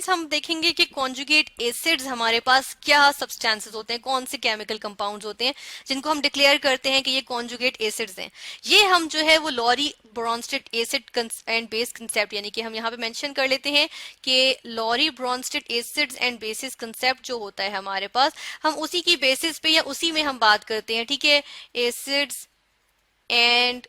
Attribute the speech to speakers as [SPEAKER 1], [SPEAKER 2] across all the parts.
[SPEAKER 1] Students हम देखेंगे कि कॉन्जुगेट एसिड्स हमारे पास क्या सब्सटेंसेस होते हैं, कौन से केमिकल कंपाउंड्स होते हैं जिनको हम डिक्लेयर करते हैं कि ये कॉन्जुगेट एसिड्स हैं। ये हम जो है वो Lowry Bronsted acid and base concept, यानी कि हम यहाँ पे मेंशन कर लेते हैं कि Lowry Bronsted acids and bases concept जो होता है हमारे पास, हम उसी की बेसिस पे या उसी में हम बात करते हैं। ठीक है, एसिड्स एंड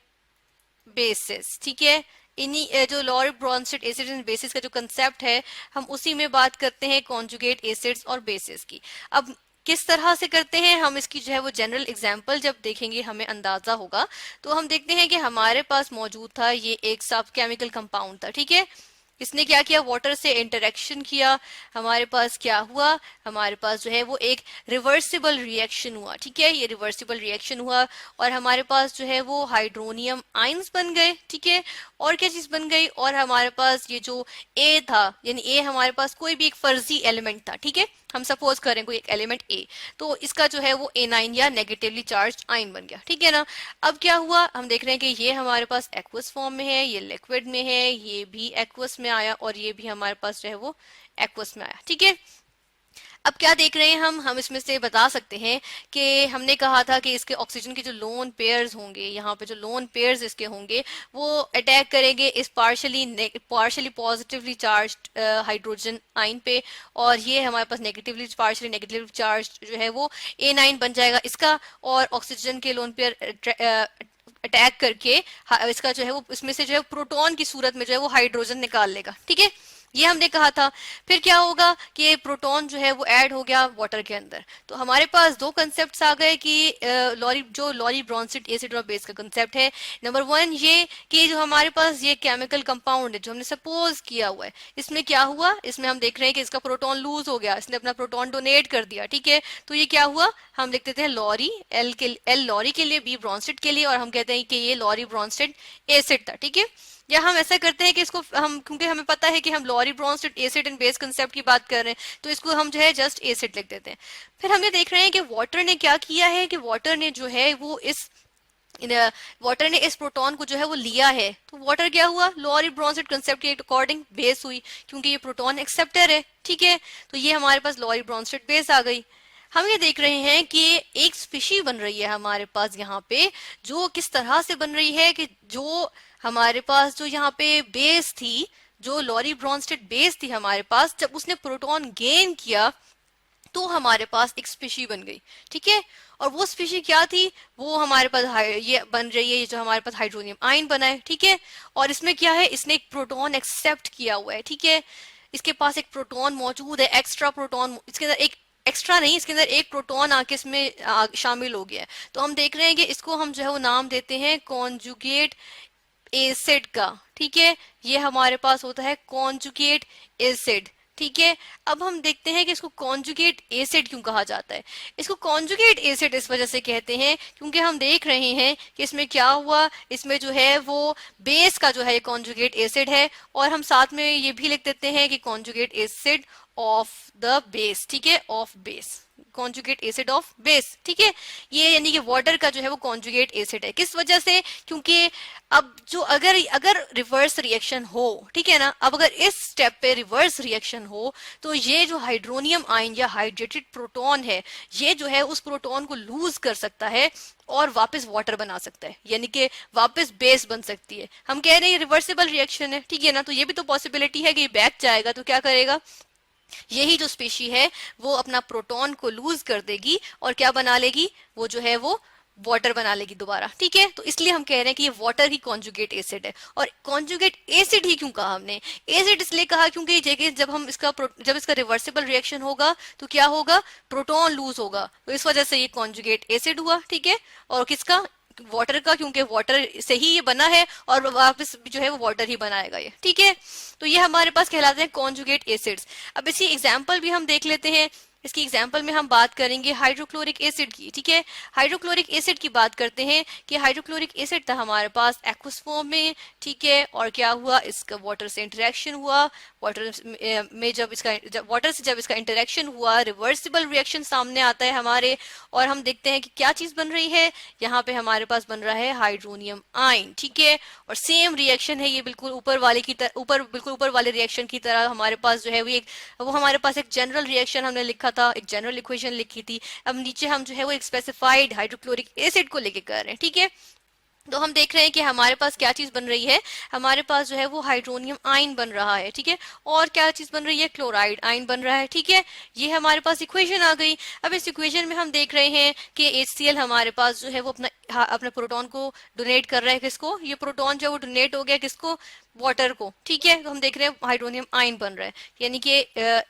[SPEAKER 1] बेसिस। ठीक है, इन्हीं जो Lowry Bronsted acid and bases का जो कंसेप्ट है, हम उसी में बात करते हैं कॉन्जुगेट एसिड्स और बेसिस की। अब किस तरह से करते हैं, हम इसकी जो है वो जनरल एग्जांपल जब देखेंगे हमें अंदाजा होगा। तो हम देखते हैं कि हमारे पास मौजूद था ये एक सब केमिकल कंपाउंड था। ठीक है, इसने क्या किया, वाटर से इंटरेक्शन किया, हमारे पास क्या हुआ, हमारे पास जो है वो एक रिवर्सिबल रिएक्शन हुआ। ठीक है, ये रिवर्सिबल रिएक्शन हुआ और हमारे पास जो है वो हाइड्रोनियम आयंस बन गए। ठीक है, और क्या चीज बन गई, और हमारे पास ये जो ए था, यानी ए हमारे पास कोई भी एक फर्जी एलिमेंट था। ठीक है, हम सपोज करें कोई एक एलिमेंट ए, तो इसका जो है वो A9 या नेगेटिवली चार्ज आयन बन गया। ठीक है ना। अब क्या हुआ, हम देख रहे हैं कि ये हमारे पास एक्वस फॉर्म में है, ये लिक्विड में है, ये भी एक्वस में आया और ये भी हमारे पास जो है वो एक्वस में आया। ठीक है, अब क्या देख रहे हैं हम इसमें से बता सकते हैं कि हमने कहा था कि इसके ऑक्सीजन के जो लोन पेयर्स होंगे, यहाँ पे जो लोन पेयर्स इसके होंगे वो अटैक करेंगे इस partially positively charged hydrogen ion पे, और ये हमारे पास पार्शली नेगेटिवली चार्ज जो है वो A9 बन जाएगा इसका, और ऑक्सीजन के लोन पेयर अटैक करके इसका जो है वो इसमें से जो है प्रोटॉन की सूरत में जो है वो हाइड्रोजन निकाल लेगा। ठीक है, ये हमने कहा था। फिर क्या होगा कि प्रोटॉन जो है वो ऐड हो गया वाटर के अंदर। तो हमारे पास दो कंसेप्ट आ गए कि लॉरी ब्रॉन्स्टेड एसिड और बेस का कंसेप्ट है। नंबर वन ये कि जो हमारे पास ये केमिकल कंपाउंड है जो हमने सपोज किया हुआ है, इसमें क्या हुआ, इसमें हम देख रहे हैं कि इसका प्रोटॉन लूज हो गया, इसने अपना प्रोटॉन डोनेट कर दिया। ठीक है, तो ये क्या हुआ, हम लिख देते हैं लॉरी, एल लॉरी के लिए, बी ब्रॉन्स्टेड के लिए, और हम कहते हैं कि ये लॉरी ब्रॉन्स्टेड एसिड था। ठीक है, या हम ऐसा करते हैं कि इसको हम, क्योंकि हमें पता है कि हम Lowry Bronsted acid and base concept की बात कर रहे हैं, तो इसको हम जो है जस्ट एसिड लिख देते हैं। फिर हम ये देख रहे हैं कि वाटर ने क्या किया है कि वाटर ने जो है वो इस प्रोटॉन को जो है वो लिया है। तो वाटर क्या हुआ, लॉरी ब्रॉन्स्टेड कंसेप्ट के अकॉर्डिंग बेस हुई, क्योंकि ये प्रोटॉन एक्सेप्टर है। ठीक है, तो ये हमारे पास लॉरी ब्रॉन्स्टेड बेस आ गई। हम ये देख रहे हैं कि एक स्पीशी बन रही है हमारे पास यहाँ पे, जो किस तरह से बन रही है कि जो हमारे पास जो यहाँ पे बेस थी, जो लॉरी ब्रॉन्स्टेड बेस थी हमारे पास, जब उसने प्रोटॉन गेन किया तो हमारे पास एक स्पीशी बन गई। ठीक है, और वो स्पीशी क्या थी, वो हमारे पास ये बन रही है, ये जो हमारे पास हाइड्रोनियम आयन बना है। ठीक है, और इसमें क्या है, इसने एक प्रोटॉन एक्सेप्ट किया हुआ है। ठीक है, इसके पास एक प्रोटॉन मौजूद है, एक्स्ट्रा प्रोटॉन, इसके अंदर एक एक्स्ट्रा नहीं, इसके अंदर एक प्रोटॉन आके इसमें शामिल हो गया है। तो हम देख रहे हैं कि इसको हम जो है वो नाम देते हैं कॉन्जुगेट एसिड का। ठीक है, ये हमारे पास होता है कॉन्जुगेट एसिड। ठीक है, अब हम देखते हैं कि इसको कॉन्जुगेट एसिड क्यों कहा जाता है। इसको कॉन्जुगेट एसिड इस वजह से कहते हैं क्योंकि हम देख रहे हैं कि इसमें क्या हुआ, इसमें जो है वो बेस का जो है कॉन्जुगेट एसिड है, और हम साथ में ये भी लिख देते हैं कि conjugate acid of the base. ठीक है, of base, conjugate acid of base. ठीक है, ये यानी कि वाटर का जो है वो कॉन्जुगेट एसिड है। किस वजह से, क्योंकि अब जो अगर रिवर्स रिएक्शन हो, ठीक है ना, अब अगर इस स्टेप पे रिवर्स रिएक्शन हो तो ये जो हाइड्रोनियम आयन या हाइड्रेटेड प्रोटॉन है, ये जो है उस प्रोटॉन को लूज कर सकता है और वापस वाटर बना सकता है, यानी कि वापस बेस बन सकती है। हम कह रहे हैं रिवर्सिबल रिएक्शन है, ठीक है ना, तो ये भी तो पॉसिबिलिटी है कि बैक जाएगा, तो क्या करेगा, यही जो स्पीशी है वो अपना प्रोटॉन को लूज कर देगी और क्या बना लेगी, वो जो है वो वाटर बना लेगी दोबारा। ठीक है, तो इसलिए हम कह रहे हैं कि ये वाटर ही कॉन्जुगेट एसिड है। और कॉन्जुगेट एसिड ही क्यों कहा हमने, एसिड इसलिए कहा क्योंकि जब इसका रिवर्सिबल रिएक्शन होगा तो क्या होगा, प्रोटॉन लूज होगा, तो इस वजह से ये कॉन्जुगेट एसिड हुआ। ठीक है, और किसका, वाटर का, क्योंकि वाटर से ही ये बना है और वापस जो है वो वाटर ही बनाएगा ये। ठीक है, तो ये हमारे पास कहलाते हैं कॉन्जुगेट एसिड्स। अब इसी एग्जांपल भी हम देख लेते हैं इसकी एग्जांपल में हम बात करेंगे हाइड्रोक्लोरिक एसिड की, ठीक है। हाइड्रोक्लोरिक एसिड की बात करते हैं कि हाइड्रोक्लोरिक एसिड था हमारे पास एक्वस फॉर्म में, ठीक है। और क्या हुआ, इसका वाटर से इंटरेक्शन हुआ, वाटर में जब इसका इंटरेक्शन हुआ, रिवर्सिबल रिएक्शन सामने आता है हमारे, और हम देखते हैं कि क्या चीज बन रही है, यहाँ पे हमारे पास बन रहा है हाइड्रोनियम आयन, ठीक है। और सेम रिएक्शन है ये, बिल्कुल बिल्कुल ऊपर वाले रिएक्शन की तरह हमारे पास जो है वो हमारे पास एक जनरल रिएक्शन हमने लिखा था, एक जनरल इक्वेशन लिखी थी। अब नीचे हम जो है वो एक स्पेसिफाइड हाइड्रोक्लोरिक एसिड को लेके कर रहे हैं, ठीक है। तो हम देख रहे हैं कि हमारे पास क्या चीज बन रही है, हमारे पास जो है वो हाइड्रोनियम आयन बन रहा है, ठीक है। और क्या चीज बन रही है, क्लोराइड आयन बन रहा है, ठीक है। ये हमारे पास इक्वेशन आ गई। अब इस इक्वेशन में हम देख रहे हैं कि HCl हमारे पास जो है वो अपने प्रोटॉन को डोनेट कर रहा है, किसको, ये प्रोटॉन जो है वो डोनेट हो गया किसको, वाटर को, ठीक है। तो हम देख रहे हैं हाइड्रोनियम आयन बन रहा है, यानी कि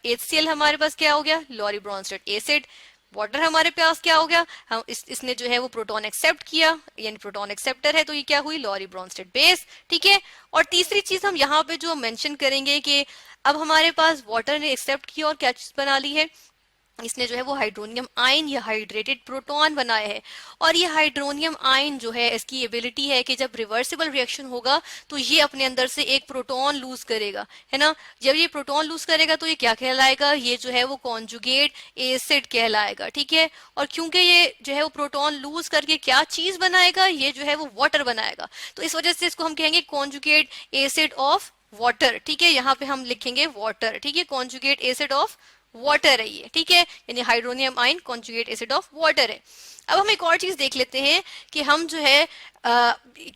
[SPEAKER 1] HCl हमारे पास क्या हो गया, लॉरी ब्रोंस्टेड एसिड। वाटर हमारे पास क्या हो गया, हम इसने जो है वो प्रोटॉन एक्सेप्ट किया, यानी प्रोटॉन एक्सेप्टर है, तो ये क्या हुई, लॉरी ब्रोंस्टेड बेस, ठीक है। और तीसरी चीज हम यहाँ पे जो मेंशन करेंगे कि अब हमारे पास वाटर ने एक्सेप्ट किया और क्या चीज बना ली है, इसने जो है वो हाइड्रोनियम आयन या हाइड्रेटेड प्रोटॉन बनाया है। और ये हाइड्रोनियम आयन जो है, इसकी एबिलिटी है कि जब रिवर्सिबल रिएक्शन होगा तो ये अपने अंदर से एक प्रोटॉन लूज करेगा, है ना। जब ये प्रोटॉन लूज करेगा तो ये क्या कहलाएगा, ये जो है वो कॉन्जुगेट एसिड कहलाएगा, ठीक है। और क्योंकि ये जो है वो प्रोटॉन लूज करके क्या चीज बनाएगा, ये जो है वो वाटर बनाएगा, तो इस वजह से इसको हम कहेंगे कॉन्जुगेट एसिड ऑफ वाटर, ठीक है। यहाँ पे हम लिखेंगे वाटर, ठीक है, कॉन्जुगेट एसिड ऑफ वाटर है ये, ठीक है, यानी hydronium ion conjugate acid of water है। अब हम एक और चीज देख लेते हैं कि हम जो है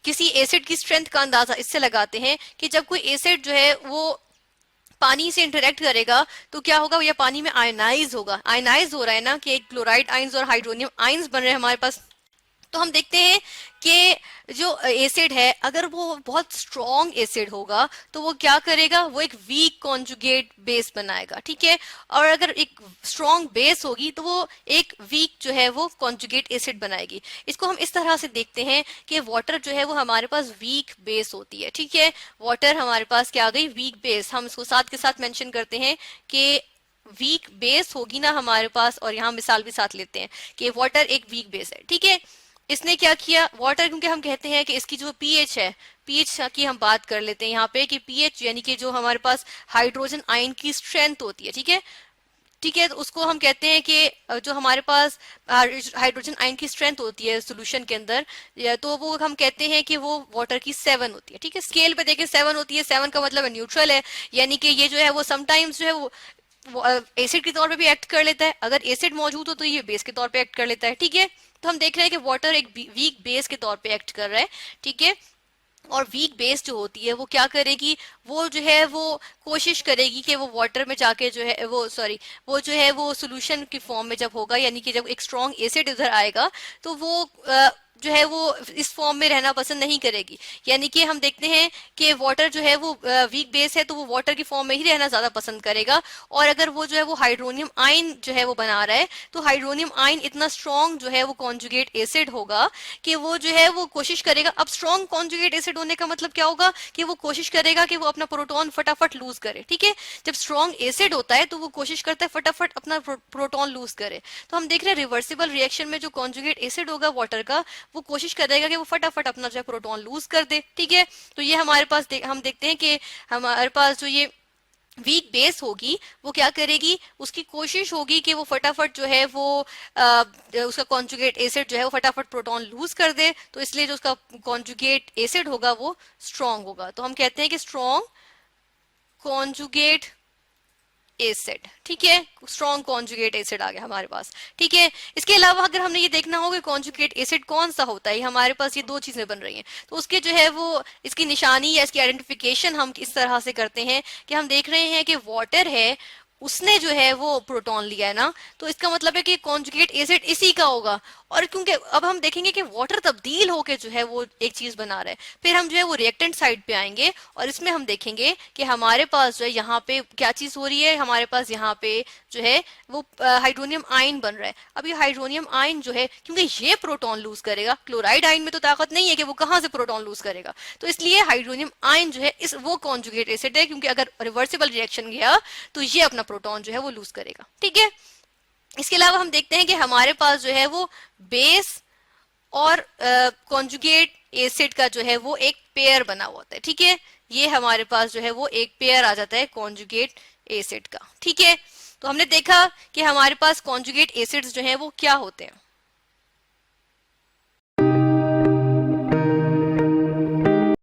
[SPEAKER 1] किसी एसिड की स्ट्रेंथ का अंदाजा इससे लगाते हैं कि जब कोई एसिड जो है वो पानी से इंटरेक्ट करेगा तो क्या होगा, या पानी में आयनाइज होगा, आयनाइज हो रहा है ना, कि क्लोराइड आयंस और हाइड्रोनियम आयंस बन रहे हैं हमारे पास। तो हम देखते हैं कि जो एसिड है, अगर वो बहुत स्ट्रॉन्ग एसिड होगा तो वो क्या करेगा, वो एक वीक कॉन्जुगेट बेस बनाएगा, ठीक है। और अगर एक स्ट्रॉन्ग बेस होगी तो वो एक वीक जो है वो कॉन्जुगेट एसिड बनाएगी। इसको हम इस तरह से देखते हैं कि वाटर जो है वो हमारे पास वीक बेस होती है, ठीक है। वाटर हमारे पास क्या आ गई, वीक बेस। हम इसको साथ के साथ मेंशन करते हैं कि वीक बेस होगी ना हमारे पास, और यहाँ मिसाल भी साथ लेते हैं कि वाटर एक वीक बेस है, ठीक है। इसने क्या किया, वाटर, क्योंकि हम कहते हैं कि इसकी जो पीएच है, पीएच की हम बात कर लेते हैं यहाँ पे कि पीएच यानी कि जो हमारे पास हाइड्रोजन आयन की स्ट्रेंथ होती है, ठीक है, ठीक है। तो उसको हम कहते हैं कि जो हमारे पास हाइड्रोजन आयन की स्ट्रेंथ होती है सोल्यूशन के अंदर, तो वो हम कहते हैं कि वो वाटर की 7 होती है, ठीक है। स्केल पे देखिए 7 होती है, 7 का मतलब है न्यूट्रल है, यानी कि ये जो है वो समटाइम्स जो है वो एसिड के तौर पे भी एक्ट कर लेता है, अगर एसिड मौजूद हो तो ये बेस के तौर पे एक्ट कर लेता है, ठीक है। तो हम देख रहे हैं कि वाटर एक वीक बेस के तौर पे एक्ट कर रहा है, ठीक है। और वीक बेस जो होती है वो क्या करेगी, वो जो है वो कोशिश करेगी कि वो वाटर में जाके जो है वो जो है वो सोल्यूशन की फॉर्म में जब होगा, यानी कि जब एक स्ट्रॉन्ग एसिड उधर आएगा तो वो जो है वो इस फॉर्म में रहना पसंद नहीं करेगी। यानी कि हम देखते हैं कि वाटर जो है वो वीक बेस है तो वो वाटर की फॉर्म में ही रहना ज्यादा पसंद करेगा। और अगर वो जो है वो हाइड्रोनियम आयन जो है वो बना रहा है तो हाइड्रोनियम आयन इतना स्ट्रॉन्ग जो है वो कॉन्जुगेट एसिड होगा कि वो जो है वो कोशिश करेगा। अब स्ट्रॉन्ग कॉन्जुगेट एसिड होने का मतलब क्या होगा कि वो कोशिश करेगा कि वो अपना प्रोटॉन फटाफट लूज करे, ठीक है। जब स्ट्रॉन्ग एसिड होता है तो वो कोशिश करता है फटाफट अपना प्रोटॉन लूज करे। तो हम देख रहे हैं रिवर्सिबल रिएक्शन में जो कॉन्जुगेट एसिड होगा वाटर का, वो कोशिश करेगा कि वो फटाफट अपना जो है प्रोटॉन लूज कर दे, ठीक है। तो ये हमारे पास हम देखते हैं कि हमारे पास जो ये वीक बेस होगी वो क्या करेगी, उसकी कोशिश होगी कि वो फटाफट जो है वो उसका कॉन्जुगेट एसिड जो है वो फटाफट प्रोटॉन लूज कर दे, तो इसलिए जो उसका कॉन्जुगेट एसिड होगा वो स्ट्रॉन्ग होगा। तो हम कहते हैं कि स्ट्रॉन्ग कॉन्जुगेट एसिड, ठीक है, स्ट्रॉन्ग कॉन्जुगेट एसिड आ गया हमारे पास, ठीक है। इसके अलावा अगर हमने ये देखना होगा कॉन्जुगेट एसिड कौन सा होता है, हमारे पास ये दो चीजें बन रही हैं, तो उसके जो है वो इसकी निशानी या इसकी आइडेंटिफिकेशन हम इस तरह से करते हैं कि हम देख रहे हैं कि वाटर है, उसने जो है वो प्रोटॉन लिया है ना, तो इसका मतलब है कि कॉन्जुगेट एसिड इसी का होगा। और क्योंकि अब हम देखेंगे कि वाटर तब्दील होके जो है वो एक चीज बना रहा है, फिर हम जो है वो रिएक्टेंट साइड पे आएंगे और इसमें हम देखेंगे कि हमारे पास जो है यहाँ पे क्या चीज हो रही है, हमारे पास यहाँ पे जो है वो हाइड्रोनियम आयन बन रहा है। अब ये हाइड्रोनियम आयन जो है, क्योंकि ये प्रोटॉन लूज करेगा, क्लोराइड आयन में तो ताकत नहीं है कि वो कहाँ से प्रोटॉन लूज करेगा, तो इसलिए हाइड्रोनियम आयन जो है इस वो कॉन्जुगेट एसिड है, क्योंकि अगर रिवर्सिबल रिएक्शन गया तो ये अपना प्रोटॉन जो है वो लूज करेगा, ठीक है। इसके अलावा हम देखते हैं कि हमारे पास जो है वो बेस और कॉन्जुगेट एसिड का जो है वो एक पेयर बना हुआ होता है, ठीक है। ये हमारे पास जो है वो एक पेयर आ जाता है कॉन्जुगेट एसिड का, ठीक है। तो हमने देखा कि हमारे पास कॉन्जुगेट एसिड्स जो है वो क्या होते हैं।